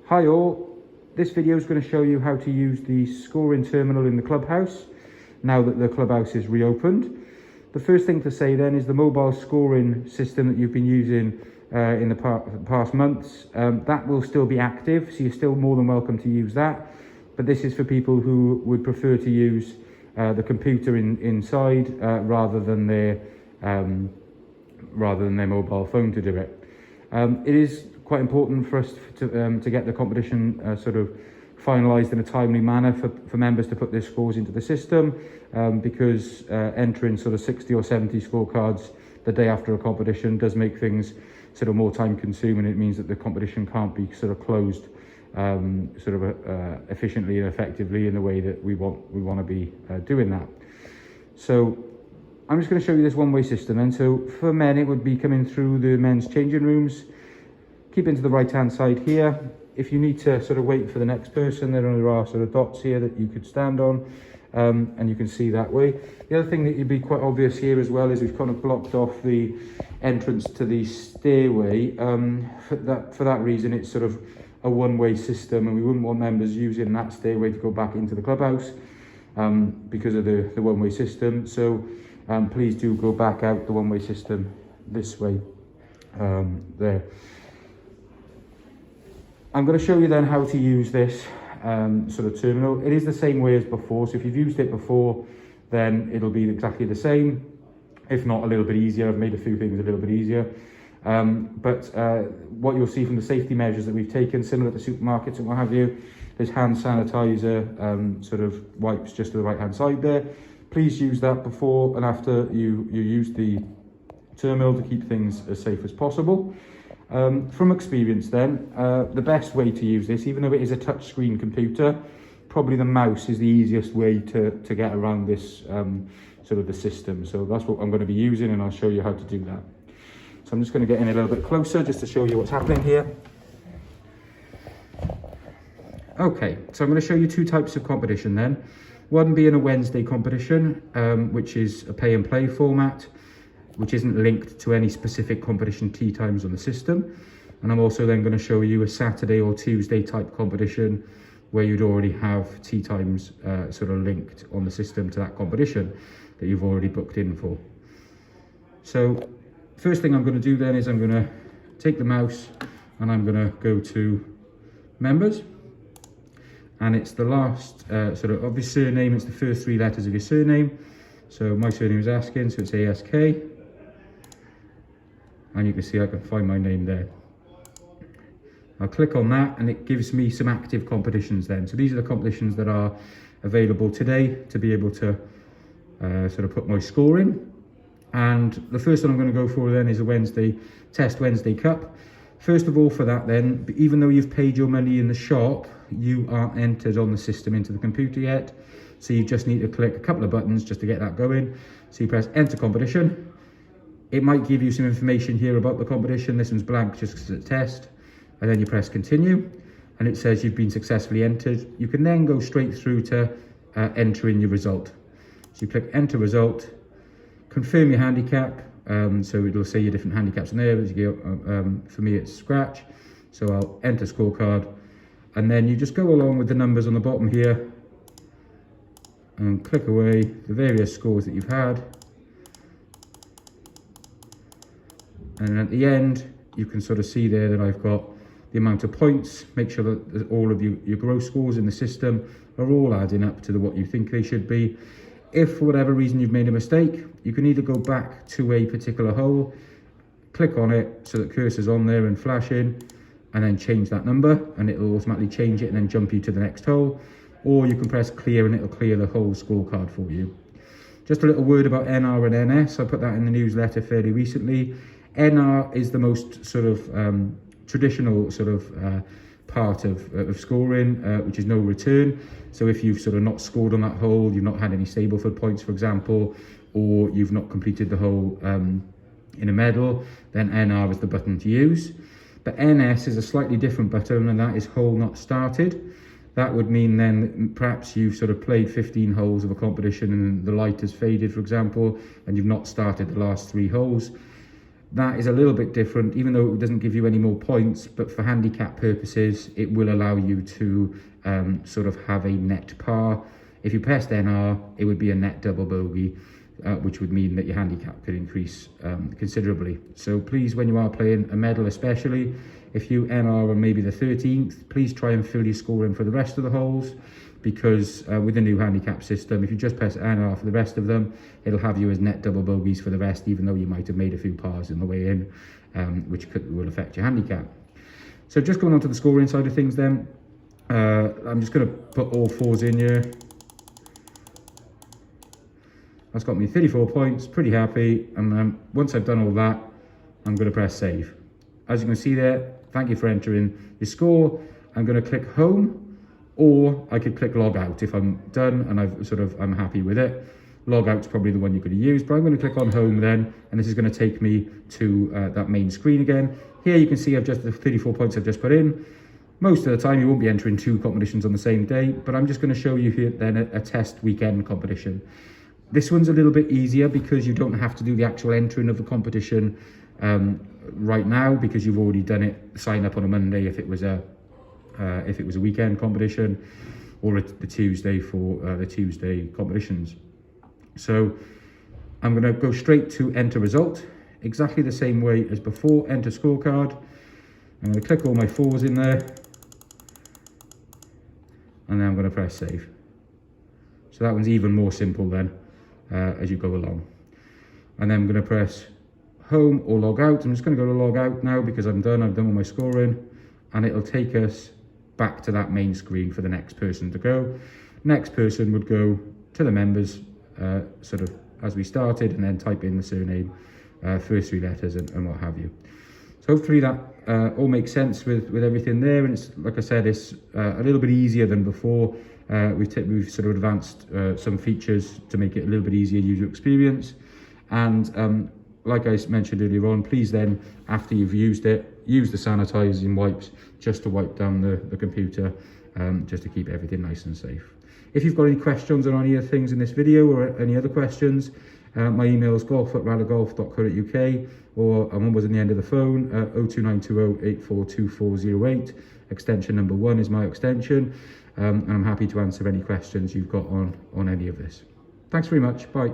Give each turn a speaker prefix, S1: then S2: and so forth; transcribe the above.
S1: Hi all, this video is going to show you how to use the scoring terminal in the clubhouse now that the clubhouse is reopened. The first thing to say then is the mobile scoring system that you've been using in the past months, that will still be active, so you're still more than welcome to use that. But this is for people who would prefer to use the computer inside rather than their mobile phone to do it. It is quite important for us to get the competition sort of finalised in a timely manner for members to put their scores into the system, because entering sort of 60 or 70 scorecards the day after a competition does make things sort of more time consuming. It means that the competition can't be sort of closed efficiently and effectively in the way that we want to be doing that. So I'm just going to show you this one-way system then. So for men, it would be coming through the men's changing rooms. Keep into the right hand side here. If you need to sort of wait for the next person, there are sort of dots here that you could stand on, and you can see that way. The other thing that would be quite obvious here as well is we've kind of blocked off the entrance to the stairway. For that reason, it's sort of a one-way system, and we wouldn't want members using that stairway to go back into the clubhouse because of the one-way system. So please do go back out the one-way system this way there. I'm going to show you then how to use this sort of terminal. It is the same way as before, so if you've used it before, then it'll be exactly the same, if not a little bit easier. I've made a few things a little bit easier. What you'll see from the safety measures that we've taken, similar to supermarkets and what have you, there's hand sanitizer sort of wipes just to the right hand side there. Please use that before and after you use the terminal to keep things as safe as possible. From experience then, the best way to use this, even though it is a touchscreen computer, probably the mouse is the easiest way to get around this sort of the system. So that's what I'm going to be using, and I'll show you how to do that. So I'm just going to get in a little bit closer just to show you what's happening here. Okay, so I'm going to show you two types of competition then. One being a Wednesday competition, which is a pay and play format, which isn't linked to any specific competition tee times on the system. And I'm also then going to show you a Saturday or Tuesday type competition where you'd already have tee times sort of linked on the system to that competition that you've already booked in for. So first thing I'm going to do then is I'm going to take the mouse and I'm going to go to members. And it's the last sort of your surname, it's the first three letters of your surname. So my surname is Askin, so it's ASK. And you can see I can find my name there. I'll click on that and it gives me some active competitions then. So these are the competitions that are available today to be able to sort of put my score in. And the first one I'm going to go for then is a Test Wednesday Cup. First of all, for that then, even though you've paid your money in the shop, you aren't entered on the system into the computer yet. So you just need to click a couple of buttons just to get that going. So you press enter competition. It might give you some information here about the competition. This one's blank just because it's a test. And then you press continue and it says you've been successfully entered. You can then go straight through to entering your result. So you click enter result, confirm your handicap. So it'll say your different handicaps in there. As you go, for me it's scratch. So I'll enter scorecard. And then you just go along with the numbers on the bottom here and click away the various scores that you've had. And at the end, you can sort of see there that I've got the amount of points. Make sure that all of your gross scores in the system are all adding up to what you think they should be. If for whatever reason you've made a mistake, you can either go back to a particular hole, click on it so that cursor's on there and flashing, and then change that number and it'll automatically change it and then jump you to the next hole. Or you can press clear and it'll clear the whole scorecard for you. Just a little word about NR and NS. I put that in the newsletter fairly recently. NR is the most sort of traditional sort of part of scoring, which is no return. So if you've sort of not scored on that hole, you've not had any Stableford points, for example, or you've not completed the hole in a medal, then NR is the button to use. But NS is a slightly different button, and that is hole not started. That would mean then that perhaps you've sort of played 15 holes of a competition and the light has faded, for example, and you've not started the last 3 holes. That is a little bit different, even though it doesn't give you any more points, but for handicap purposes, it will allow you to sort of have a net par. If you pressed NR, it would be a net double bogey, which would mean that your handicap could increase considerably. So please, when you are playing a medal especially, if you NR on maybe the 13th, please try and fill your score in for the rest of the holes, because with the new handicap system, if you just press NR for the rest of them, it'll have you as net double bogeys for the rest, even though you might have made a few pars in the way in, which will affect your handicap. So just going on to the scoring side of things then, I'm just going to put all fours in here. That's got me 34 points, pretty happy. And once I've done all that, I'm going to press save. As you can see there, thank you for entering your score. I'm going to click home, or I could click log out if I'm done and I'm happy with it. Log out's probably the one you're going to use, but I'm going to click on home then, and this is going to take me to that main screen again. Here you can see I've just the 34 points I've just put in. Most of the time you won't be entering 2 competitions on the same day, but I'm just going to show you here then a test weekend competition. This one's a little bit easier because you don't have to do the actual entering of the competition right now, because you've already done it. Sign up on a Monday if it was a weekend competition, or the Tuesday for the Tuesday competitions. So I'm going to go straight to enter result, exactly the same way as before. Enter scorecard. I'm going to click all my fours in there, and then I'm going to press save. So that one's even more simple then as you go along. And then I'm going to press home or log out. I'm just going to go to log out now because I've done all my scoring, and it'll take us back to that main screen for the next person to go. Next person would go to the members sort of as we started, and then type in the surname, first 3 letters and what have you. So hopefully that all makes sense with everything there, and it's, like I said, it's a little bit easier than before. We've sort of advanced some features to make it a little bit easier user experience, and like I mentioned earlier on, please then, after you've used it, use the sanitizing wipes just to wipe down the computer, just to keep everything nice and safe. If you've got any questions on any of the things in this video or any other questions, my email is golf@rallygolf.co.uk, or I'm always on the end of the phone, 02920 842408. Extension number 1 is my extension, and I'm happy to answer any questions you've got on any of this. Thanks very much. Bye.